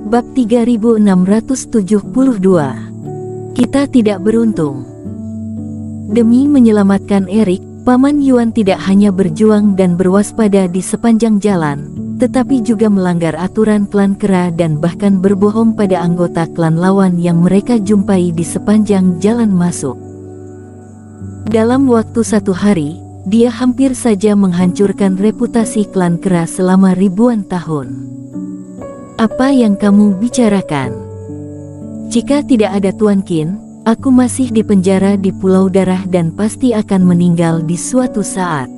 Bab 3672. Kita tidak beruntung. Demi menyelamatkan Erik, Paman Yuan tidak hanya berjuang dan berwaspada di sepanjang jalan, tetapi juga melanggar aturan klan kera dan bahkan berbohong pada anggota klan lawan yang mereka jumpai di sepanjang jalan masuk. Dalam waktu 1 hari, dia hampir saja menghancurkan reputasi klan kera selama ribuan tahun. Apa yang kamu bicarakan? Jika tidak ada Tuan Qin, aku masih di penjara di Pulau Darah dan pasti akan meninggal di suatu saat.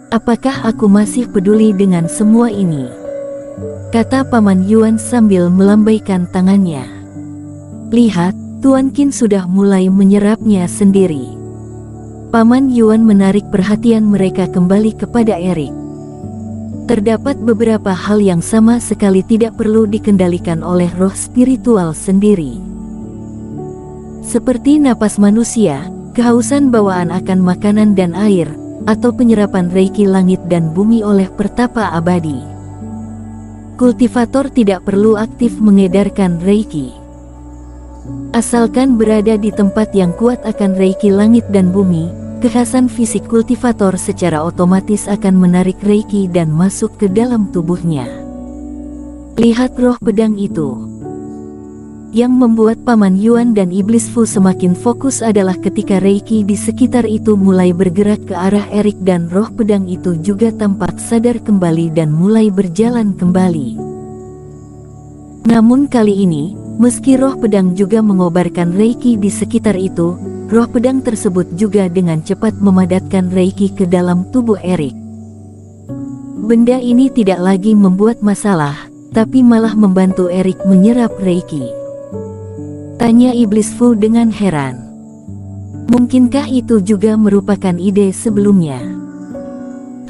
Apakah aku masih peduli dengan semua ini? Kata Paman Yuan sambil melambaikan tangannya. Lihat, Tuan Qin sudah mulai menyerapnya sendiri. Paman Yuan menarik perhatian mereka kembali kepada Erik. Terdapat beberapa hal yang sama sekali tidak perlu dikendalikan oleh roh spiritual sendiri. Seperti napas manusia, kehausan bawaan akan makanan dan air, atau penyerapan reiki langit dan bumi oleh pertapa abadi. Kultivator tidak perlu aktif mengedarkan reiki. Asalkan berada di tempat yang kuat akan reiki langit dan bumi, kekhasan fisik kultivator secara otomatis akan menarik reiki dan masuk ke dalam tubuhnya. Lihat roh pedang itu. Yang membuat Paman Yuan dan Iblis Fu semakin fokus adalah ketika reiki di sekitar itu mulai bergerak ke arah Erik dan roh pedang itu juga tampak sadar kembali dan mulai berjalan kembali. Namun kali ini, meski roh pedang juga mengobarkan reiki di sekitar itu, roh pedang tersebut juga dengan cepat memadatkan reiki ke dalam tubuh Erik. Benda ini tidak lagi membuat masalah, tapi malah membantu Erik menyerap reiki. Tanya Iblis Fu dengan heran. Mungkinkah itu juga merupakan ide sebelumnya?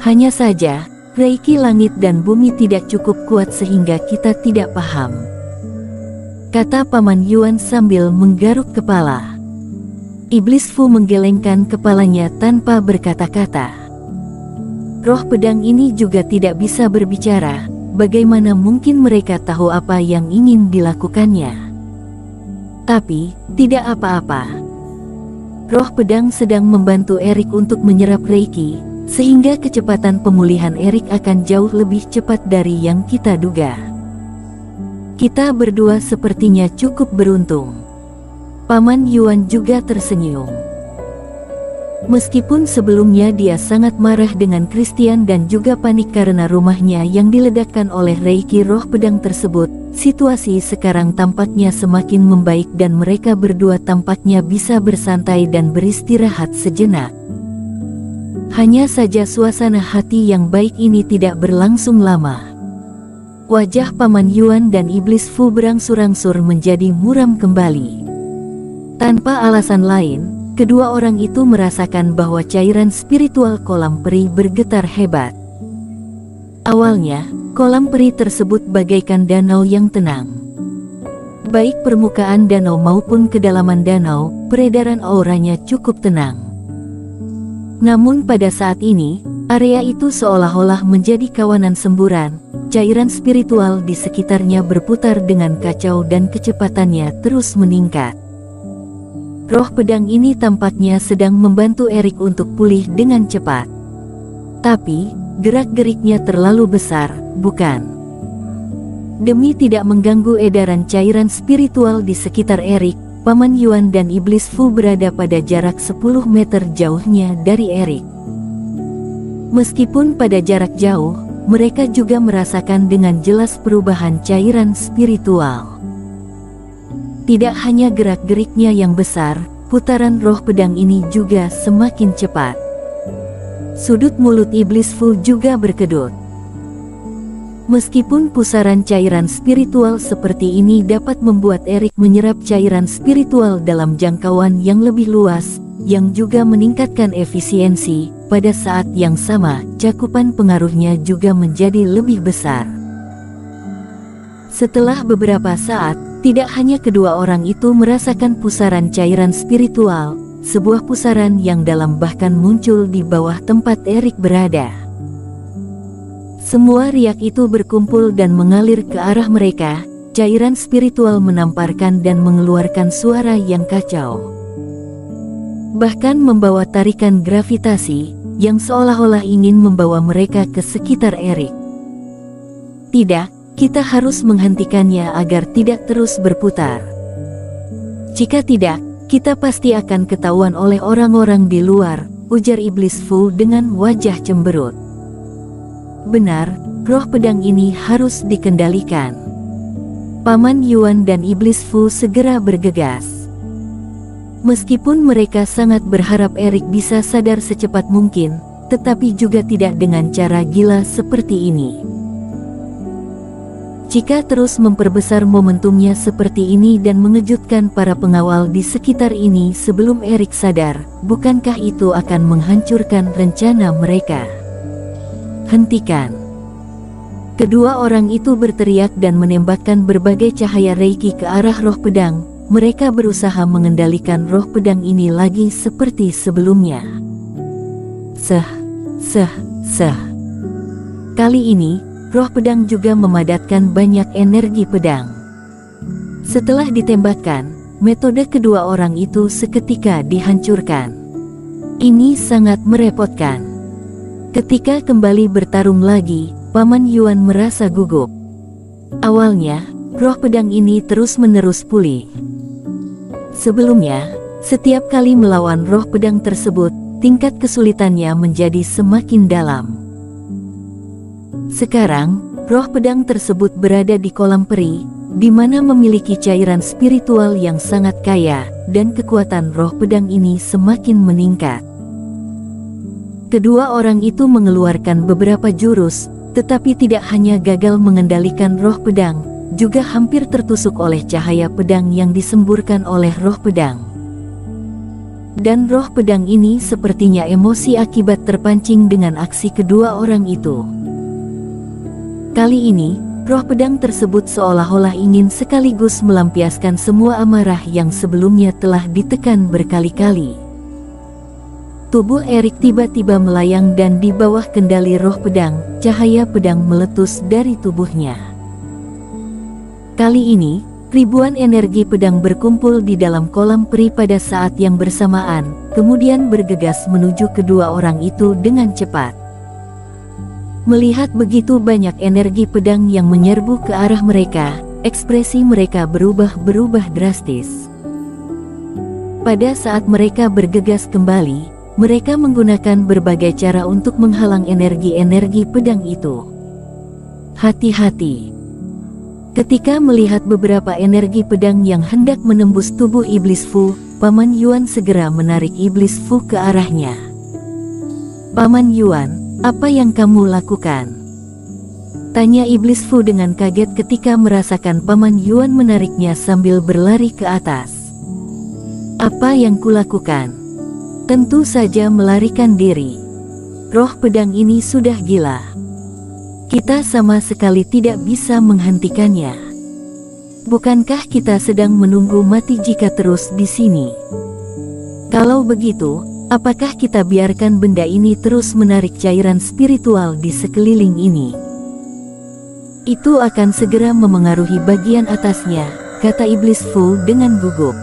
Hanya saja, reiki langit dan bumi tidak cukup kuat sehingga kita tidak paham. Kata Paman Yuan sambil menggaruk kepala. Iblis Fu menggelengkan kepalanya tanpa berkata-kata. Roh pedang ini juga tidak bisa berbicara, bagaimana mungkin mereka tahu apa yang ingin dilakukannya? Tapi, tidak apa-apa. Roh pedang sedang membantu Erik untuk menyerap reiki, sehingga kecepatan pemulihan Erik akan jauh lebih cepat dari yang kita duga. Kita berdua sepertinya cukup beruntung. Paman Yuan juga tersenyum. Meskipun sebelumnya dia sangat marah dengan Christian dan juga panik karena rumahnya yang diledakkan oleh reiki roh pedang tersebut, situasi sekarang tampaknya semakin membaik dan mereka berdua tampaknya bisa bersantai dan beristirahat sejenak. Hanya saja suasana hati yang baik ini tidak berlangsung lama. Wajah Paman Yuan dan Iblis Fu berangsur-angsur menjadi muram kembali. Tanpa alasan lain, kedua orang itu merasakan bahwa cairan spiritual kolam peri bergetar hebat. Awalnya, kolam peri tersebut bagaikan danau yang tenang. Baik permukaan danau maupun kedalaman danau, peredaran auranya cukup tenang. Namun pada saat ini, area itu seolah-olah menjadi kawanan semburan, cairan spiritual di sekitarnya berputar dengan kacau dan kecepatannya terus meningkat. Roh pedang ini tampaknya sedang membantu Erik untuk pulih dengan cepat. Tapi, gerak-geriknya terlalu besar, bukan? Demi tidak mengganggu edaran cairan spiritual di sekitar Erik, Paman Yuan dan Iblis Fu berada pada jarak 10 meter jauhnya dari Erik. Meskipun pada jarak jauh, mereka juga merasakan dengan jelas perubahan cairan spiritual. Tidak hanya gerak-geriknya yang besar, putaran roh pedang ini juga semakin cepat. Sudut mulut Iblis Fu juga berkedut. Meskipun pusaran cairan spiritual seperti ini dapat membuat Erik menyerap cairan spiritual dalam jangkauan yang lebih luas, yang juga meningkatkan efisiensi, pada saat yang sama, cakupan pengaruhnya juga menjadi lebih besar. Setelah beberapa saat, tidak hanya kedua orang itu merasakan pusaran cairan spiritual, sebuah pusaran yang dalam bahkan muncul di bawah tempat Erik berada. Semua riak itu berkumpul dan mengalir ke arah mereka, cairan spiritual menamparkan dan mengeluarkan suara yang kacau. Bahkan membawa tarikan gravitasi yang seolah-olah ingin membawa mereka ke sekitar Erik. Tidak, kita harus menghentikannya agar tidak terus berputar. Jika tidak, kita pasti akan ketahuan oleh orang-orang di luar, ujar Iblis Fu dengan wajah cemberut. Benar, roh pedang ini harus dikendalikan. Paman Yuan dan Iblis Fu segera bergegas. Meskipun mereka sangat berharap Erik bisa sadar secepat mungkin, tetapi juga tidak dengan cara gila seperti ini. Jika terus memperbesar momentumnya seperti ini dan mengejutkan para pengawal di sekitar ini sebelum Erik sadar, bukankah itu akan menghancurkan rencana mereka? Hentikan! Kedua orang itu berteriak dan menembakkan berbagai cahaya Reiki ke arah roh pedang. Mereka berusaha mengendalikan roh pedang ini lagi seperti sebelumnya. Seh. Kali ini, roh pedang juga memadatkan banyak energi pedang. Setelah ditembakkan, metode kedua orang itu seketika dihancurkan. Ini sangat merepotkan. Ketika kembali bertarung lagi, Paman Yuan merasa gugup. Awalnya, roh pedang ini terus-menerus pulih. Sebelumnya, setiap kali melawan roh pedang tersebut, tingkat kesulitannya menjadi semakin dalam. Sekarang, roh pedang tersebut berada di kolam peri, di mana memiliki cairan spiritual yang sangat kaya, dan kekuatan roh pedang ini semakin meningkat. Kedua orang itu mengeluarkan beberapa jurus, tetapi tidak hanya gagal mengendalikan roh pedang, juga hampir tertusuk oleh cahaya pedang yang disemburkan oleh roh pedang. Dan roh pedang ini sepertinya emosi akibat terpancing dengan aksi kedua orang itu. Kali ini, roh pedang tersebut seolah-olah ingin sekaligus melampiaskan semua amarah yang sebelumnya telah ditekan berkali-kali. Tubuh Erik tiba-tiba melayang dan di bawah kendali roh pedang, cahaya pedang meletus dari tubuhnya. Kali ini, ribuan energi pedang berkumpul di dalam kolam peri pada saat yang bersamaan, kemudian bergegas menuju kedua orang itu dengan cepat. Melihat begitu banyak energi pedang yang menyerbu ke arah mereka, ekspresi mereka berubah drastis. Pada saat mereka bergegas kembali, mereka menggunakan berbagai cara untuk menghalang energi-energi pedang itu. Hati-hati! Ketika melihat beberapa energi pedang yang hendak menembus tubuh Iblis Fu, Paman Yuan segera menarik Iblis Fu ke arahnya. Paman Yuan, apa yang kamu lakukan? Tanya Iblis Fu dengan kaget ketika merasakan Paman Yuan menariknya sambil berlari ke atas. Apa yang kulakukan? Tentu saja melarikan diri. Roh pedang ini sudah gila. Kita sama sekali tidak bisa menghentikannya. Bukankah kita sedang menunggu mati jika terus di sini? Kalau begitu, apakah kita biarkan benda ini terus menarik cairan spiritual di sekeliling ini? Itu akan segera memengaruhi bagian atasnya, kata Iblis Fu dengan gugup.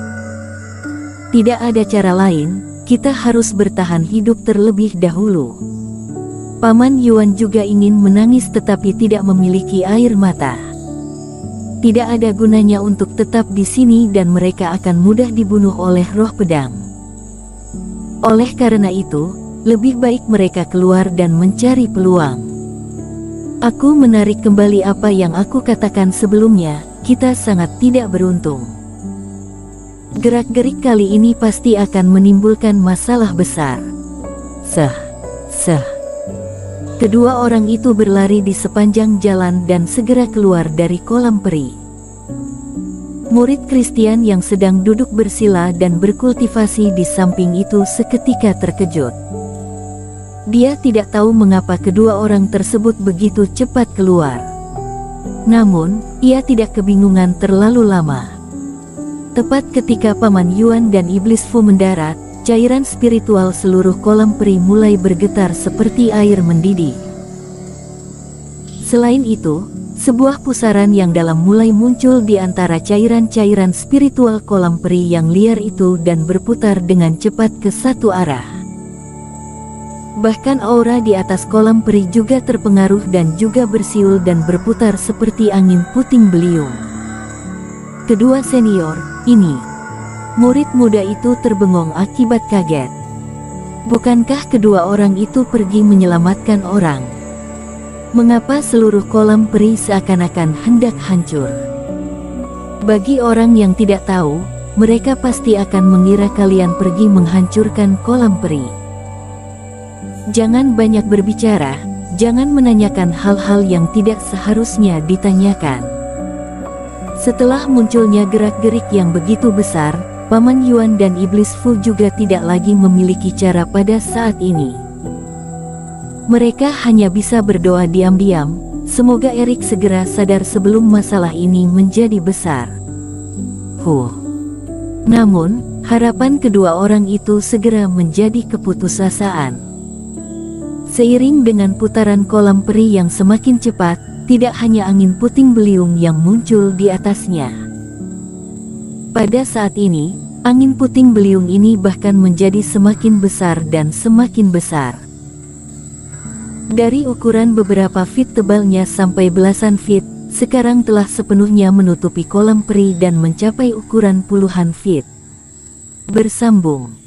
Tidak ada cara lain, kita harus bertahan hidup terlebih dahulu. Paman Yuan juga ingin menangis tetapi tidak memiliki air mata. Tidak ada gunanya untuk tetap di sini dan mereka akan mudah dibunuh oleh roh pedang. Oleh karena itu, lebih baik mereka keluar dan mencari peluang. Aku menarik kembali apa yang aku katakan sebelumnya, kita sangat tidak beruntung. Gerak-gerik kali ini pasti akan menimbulkan masalah besar. Seh. Kedua orang itu berlari di sepanjang jalan dan segera keluar dari kolam peri. Murid Kristian yang sedang duduk bersila dan berkultivasi di samping itu seketika terkejut. Dia tidak tahu mengapa kedua orang tersebut begitu cepat keluar. Namun, ia tidak kebingungan terlalu lama. Tepat ketika Paman Yuan dan Iblis Fu mendarat, cairan spiritual seluruh kolam peri mulai bergetar seperti air mendidih. Selain itu, Sebuah pusaran yang dalam mulai muncul di antara cairan-cairan spiritual kolam peri yang liar itu dan berputar dengan cepat ke satu arah. Bahkan aura di atas kolam peri juga terpengaruh dan juga bersiul dan berputar seperti angin puting beliung. Kedua senior, ini, murid muda itu terbengong akibat kaget. Bukankah kedua orang itu pergi menyelamatkan orang? Mengapa seluruh kolam peri seakan-akan hendak hancur? Bagi orang yang tidak tahu, mereka pasti akan mengira kalian pergi menghancurkan kolam peri. Jangan banyak berbicara, jangan menanyakan hal-hal yang tidak seharusnya ditanyakan. Setelah munculnya gerak-gerik yang begitu besar, Paman Yuan dan Iblis Fu juga tidak lagi memiliki cara pada saat ini. Mereka hanya bisa berdoa diam-diam, semoga Erik segera sadar sebelum masalah ini menjadi besar. Namun, harapan kedua orang itu segera menjadi keputusasaan. Seiring dengan putaran kolam peri yang semakin cepat, tidak hanya angin puting beliung yang muncul di atasnya. Pada saat ini, angin puting beliung ini bahkan menjadi semakin besar dan semakin besar. Dari ukuran beberapa feet tebalnya sampai belasan feet, sekarang telah sepenuhnya menutupi kolam peri dan mencapai ukuran puluhan feet. Bersambung.